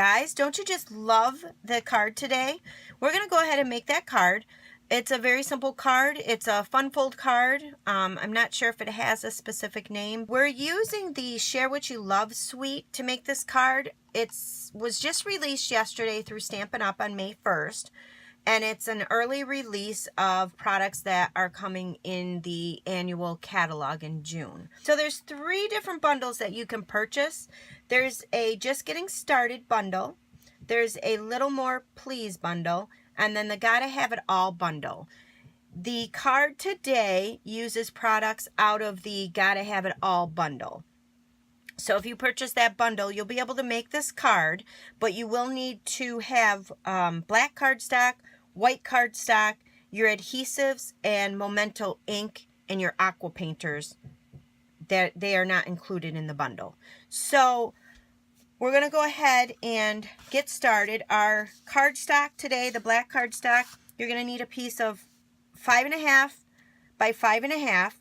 guys, don't you just love the card today? We're going to go ahead and make that card. It's a very simple card. It's a fun fold card. I'm not sure if it has a specific name. We're using the Share What You Love suite to make this card. It was just released yesterday through Stampin' Up! On May 1st. And it's an early release of products that are coming in the annual catalog in June. So there's 3 different bundles that you can purchase. There's a Just Getting Started bundle. There's a Little More Please bundle. And then the Gotta Have It All bundle. The card today uses products out of the Gotta Have It All bundle. So if you purchase that bundle, you'll be able to make this card, but you will need to have black cardstock, white cardstock, your adhesives, and Memento ink, and your aqua painters. That they are not included in the bundle. So we're going to go ahead and get started. Our cardstock today, the black cardstock, you're going to need a piece of 5.5 by 5.5.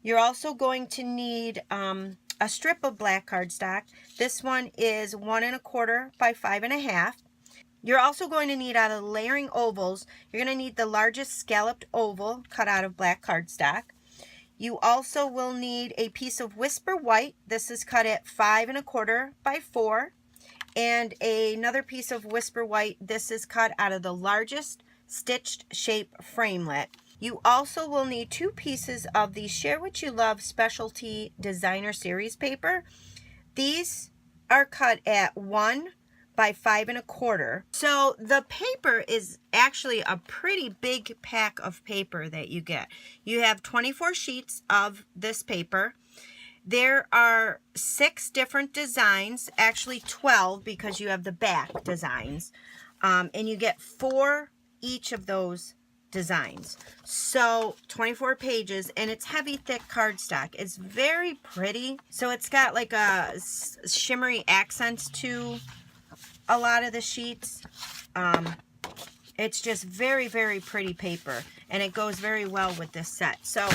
You're also going to need a strip of black cardstock. This one is 1 1/4 by 5.5. You're also going to need, out of layering ovals, you're going to need the largest scalloped oval cut out of black cardstock. You also will need a piece of Whisper White. This is cut at 5 1/4 by 4. And another piece of Whisper White. This is cut out of the largest stitched shape framelit. You also will need 2 pieces of the Share What You Love Specialty Designer Series paper. These are cut at 1 by 5 1/4. So the paper is actually a pretty big pack of paper that you get. You have 24 sheets of this paper. There are 6 different designs, actually 12 because you have the back designs. And you get 4 each of those designs. So 24 pages, and it's heavy, thick cardstock. It's very pretty. So it's got like a shimmery accents to a lot of the sheets. It's just very, very pretty paper, and it goes very well with this set. So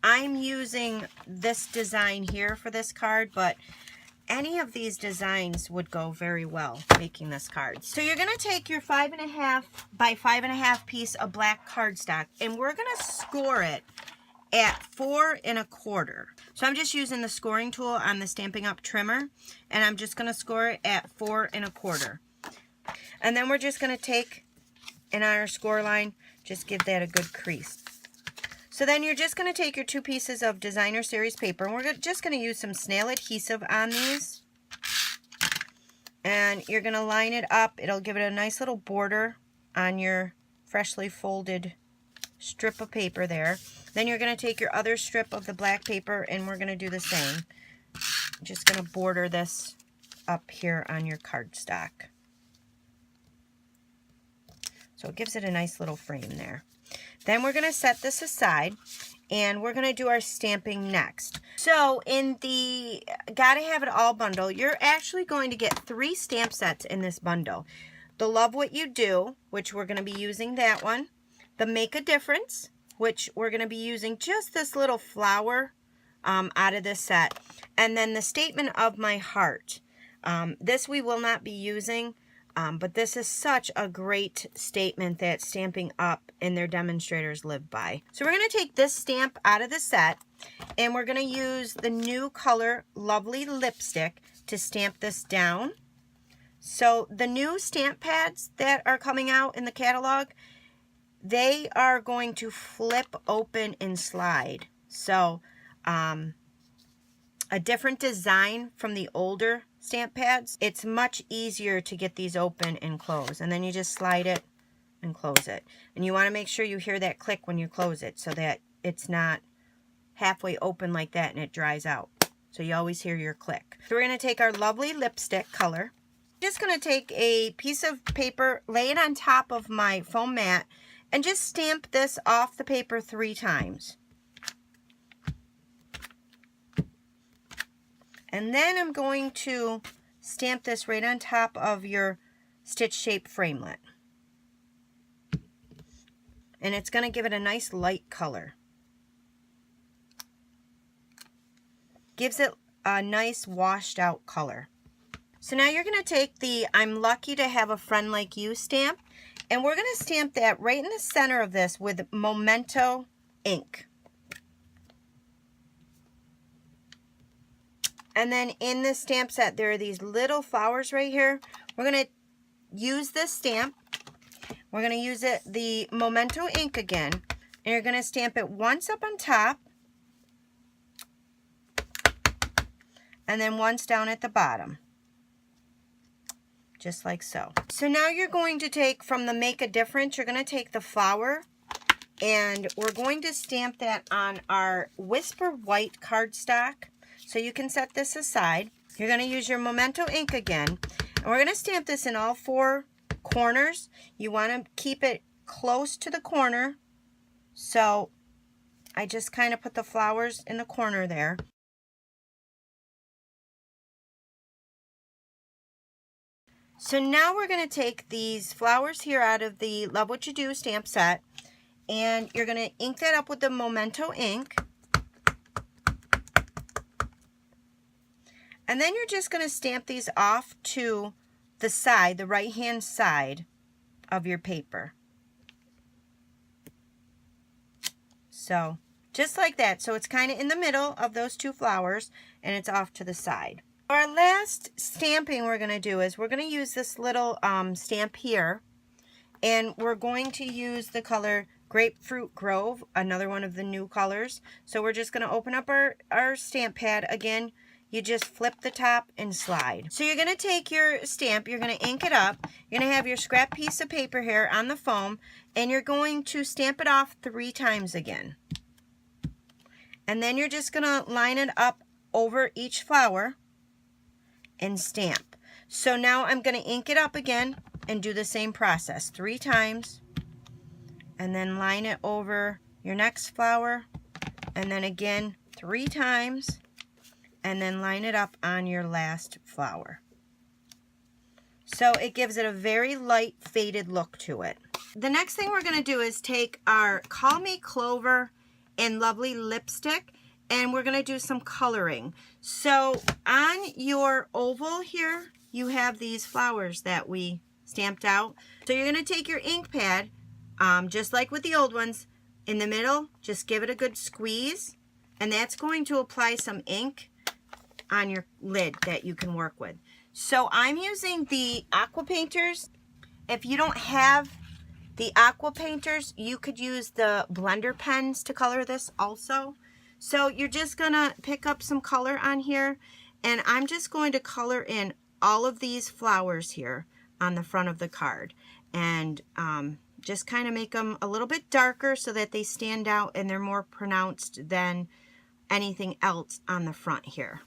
I'm using this design here for this card, but any of these designs would go very well making this card. So you're going to take your 5.5 by 5.5 piece of black cardstock, and we're going to score it at 4 1/4. So I'm just using the scoring tool on the Stampin' Up! Trimmer, and I'm just going to score it at 4 1/4. And then we're just going to take, and on our score line, just give that a good crease. So then you're just going to take your 2 pieces of Designer Series paper, and we're just going to use some snail adhesive on these. And you're going to line it up. It'll give it a nice little border on your freshly folded strip of paper there. Then you're going to take your other strip of the black paper, and we're going to do the same. I'm just going to border this up here on your cardstock. So it gives it a nice little frame there. Then we're going to set this aside, and we're going to do our stamping next. So in the Gotta Have It All bundle, you're actually going to get 3 stamp sets in this bundle. The Love What You Do, which we're going to be using that one. The Make a Difference, which we're going to be using just this little flower out of this set. And then the Statement of My Heart. This we will not be using. But this is such a great statement that Stampin' Up! And their demonstrators live by. So we're going to take this stamp out of the set, and we're going to use the new color Lovely Lipstick to stamp this down. So the new stamp pads that are coming out in the catalog, they are going to flip open and slide. So a different design from the older stamp pads. It's much easier to get these open and close, and then you just slide it and close it. And you want to make sure you hear that click when you close it, so that it's not halfway open like that and it dries out. So you always hear your click. So we're going to take our Lovely Lipstick color. Just going to take a piece of paper, lay it on top of my foam mat, and just stamp this off the paper 3 times. And then I'm going to stamp this right on top of your stitch shape framelit. And it's going to give it a nice light color. Gives it a nice washed out color. So now you're going to take the I'm lucky to have a friend like you stamp, and we're going to stamp that right in the center of this with Memento ink. And then in this stamp set, there are these little flowers right here. We're going to use this stamp. We're going to use the Memento ink again, and you're going to stamp it once up on top, and then once down at the bottom. Just like so. So now you're going to take from the Make a Difference, you're going to take the flower, and we're going to stamp that on our Whisper White cardstock. So you can set this aside. You're going to use your Memento ink again, and we're going to stamp this in all 4 corners. You want to keep it close to the corner. So I just kind of put the flowers in the corner there. So now we're going to take these flowers here out of the Love What You Do stamp set, and you're going to ink that up with the Memento ink. And then you're just going to stamp these off to the side, the right-hand side of your paper. So just like that. So it's kind of in the middle of those 2 flowers, and it's off to the side. Our last stamping we're going to do is we're going to use this little stamp here, and we're going to use the color Grapefruit Grove, another one of the new colors. So we're just going to open up our stamp pad. Again, you just flip the top and slide. So you're going to take your stamp, you're going to ink it up, you're going to have your scrap piece of paper here on the foam, and you're going to stamp it off 3 times again. And then you're just going to line it up over each flower and stamp. So now I'm going to ink it up again and do the same process 3 times, and then line it over your next flower, and then again 3 times, and then line it up on your last flower. So it gives it a very light faded look to it. The next thing we're going to do is take our Call Me Clover and Lovely lipstick, and we're going to do some coloring. So on your oval here, you have these flowers that we stamped out. So you're going to take your ink pad, just like with the old ones, in the middle, just give it a good squeeze, and that's going to apply some ink on your lid that you can work with. So I'm using the aqua painters. If you don't have the aqua painters, you could use the blender pens to color this also. So you're just gonna pick up some color on here, and I'm just going to color in all of these flowers here on the front of the card, and just kind of make them a little bit darker so that they stand out and they're more pronounced than anything else on the front here.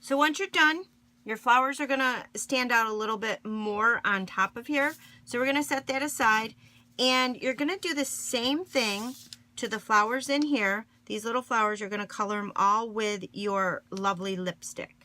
So once you're done, your flowers are going to stand out a little bit more on top of here. So we're going to set that aside, and you're going to do the same thing to the flowers in here. These little flowers, you're going to color them all with your lovely lipstick.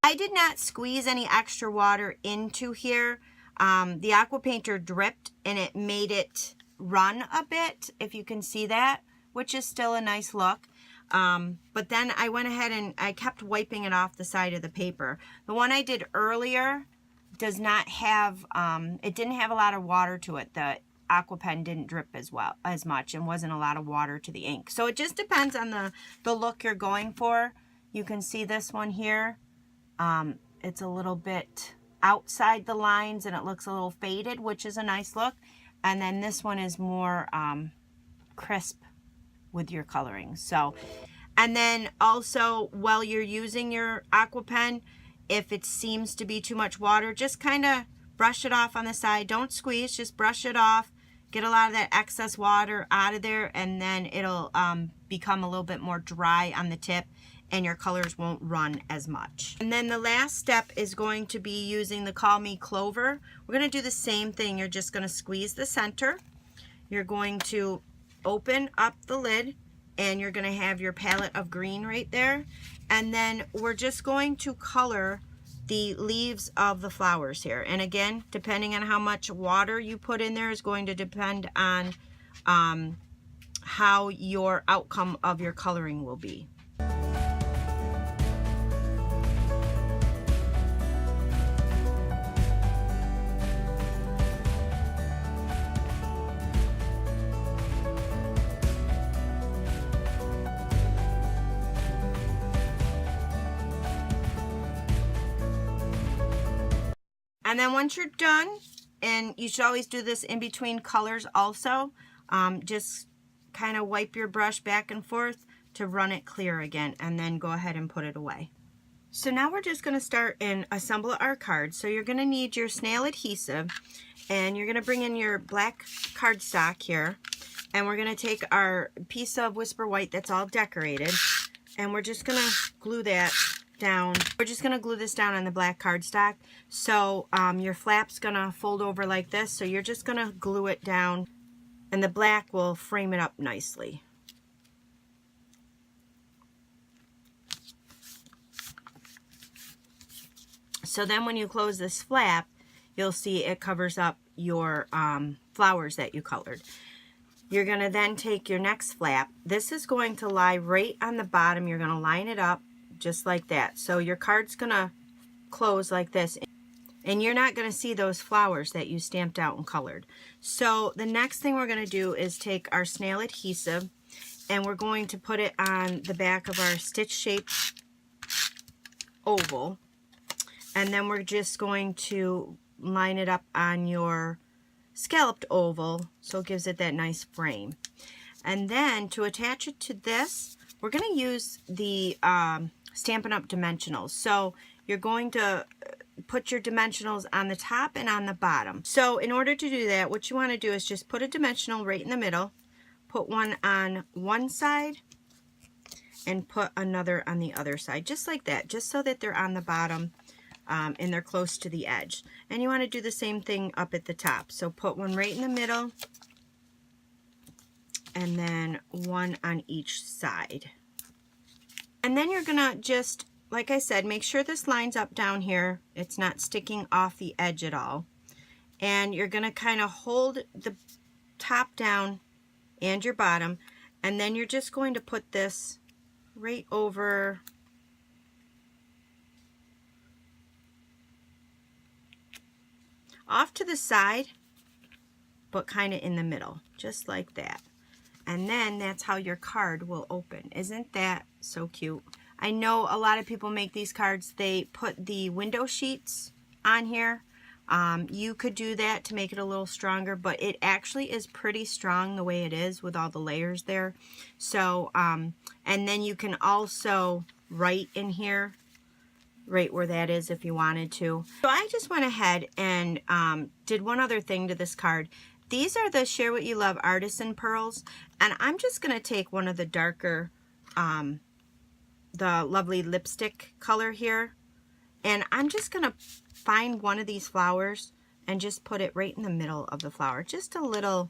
I did not squeeze any extra water into here. The aqua painter dripped and it made it run a bit, if you can see that, which is still a nice look. But then I went ahead and I kept wiping it off the side of the paper. The one I did earlier does not have, it didn't have a lot of water to it. The aqua pen didn't drip as much, and wasn't a lot of water to the ink. So it just depends on the look you're going for. You can see this one here. It's a little bit outside the lines and it looks a little faded, which is a nice look. And then this one is more crisp with your coloring. So, and then also while you're using your aqua pen, if it seems to be too much water, just kind of brush it off on the side. Don't squeeze, just brush it off. Get a lot of that excess water out of there, and then it'll become a little bit more dry on the tip, and your colors won't run as much. And then the last step is going to be using the Call Me Clover. We're going to do the same thing. You're just going to squeeze the center. You're going to open up the lid, and you're going to have your palette of green right there. And then we're just going to color the leaves of the flowers here. And again, depending on how much water you put in there is going to depend on how your outcome of your coloring will be. And then once you're done, and you should always do this in between colors also, just kind of wipe your brush back and forth to run it clear again, and then go ahead and put it away. So now we're just going to start and assemble our card. So you're going to need your snail adhesive, and you're going to bring in your black cardstock here, and we're going to take our piece of Whisper White that's all decorated, and we're just going to glue that down. We're just going to glue this down on the black cardstock. So your flap's going to fold over like this, so you're just going to glue it down, and the black will frame it up nicely. So then when you close this flap, you'll see it covers up your flowers that you colored. You're going to then take your next flap. This is going to lie right on the bottom. You're going to line it up just like that. So your card's going to close like this, and you're not going to see those flowers that you stamped out and colored. So the next thing we're going to do is take our snail adhesive, and we're going to put it on the back of our stitch shaped oval, and then we're just going to line it up on your scalloped oval so it gives it that nice frame. And then to attach it to this, we're going to use the Stampin' Up! Dimensionals. So you're going to put your dimensionals on the top and on the bottom. So in order to do that, what you want to do is just put a dimensional right in the middle, put one on one side, and put another on the other side, just like that, just so that they're on the bottom and they're close to the edge. And you want to do the same thing up at the top. So put one right in the middle, and then one on each side. And then you're gonna just, like I said, make sure this lines up down here. It's not sticking off the edge at all. And you're gonna kind of hold the top down and your bottom, and then you're just going to put this right over off to the side, but kind of in the middle, just like that. And then that's how your card will open. Isn't that so cute? I know a lot of people make these cards. They put the window sheets on here. You could do that to make it a little stronger, but it actually is pretty strong the way it is with all the layers there. So, and then you can also write in here, right where that is if you wanted to. So I just went ahead and did one other thing to this card. These are the Share What You Love Artisan Pearls, and I'm just going to take one of the darker, the lovely lipstick color here, and I'm just going to find one of these flowers and just put it right in the middle of the flower, just a little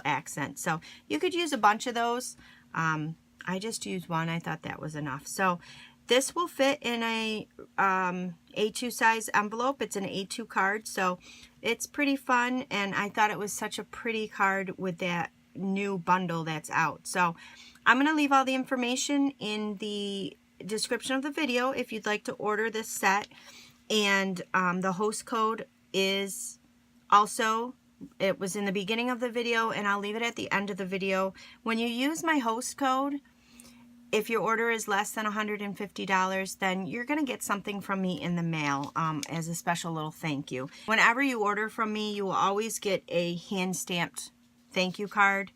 accent. So you could use a bunch of those. I just used one. I thought that was enough. So this will fit in a A2 size envelope. It's an A2 card, so it's pretty fun, and I thought it was such a pretty card with that new bundle that's out. So I'm going to leave all the information in the description of the video if you'd like to order this set, and the host code is also, it was in the beginning of the video, and I'll leave it at the end of the video. When you use my host code, if your order is less than $150, then you're going to get something from me in the mail as a special little thank you. Whenever you order from me, you will always get a hand-stamped thank you card.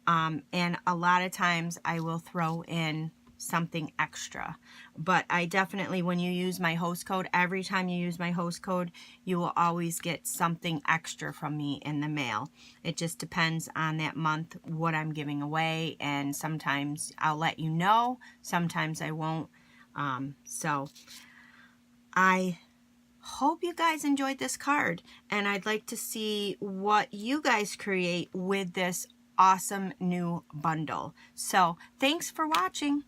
And a lot of times I will throw in something extra. But I definitely, when you use my host code, every time you use my host code, you will always get something extra from me in the mail. It just depends on that month what I'm giving away, and sometimes I'll let you know, sometimes I won't. So I hope you guys enjoyed this card, and I'd like to see what you guys create with this awesome new bundle. So thanks for watching.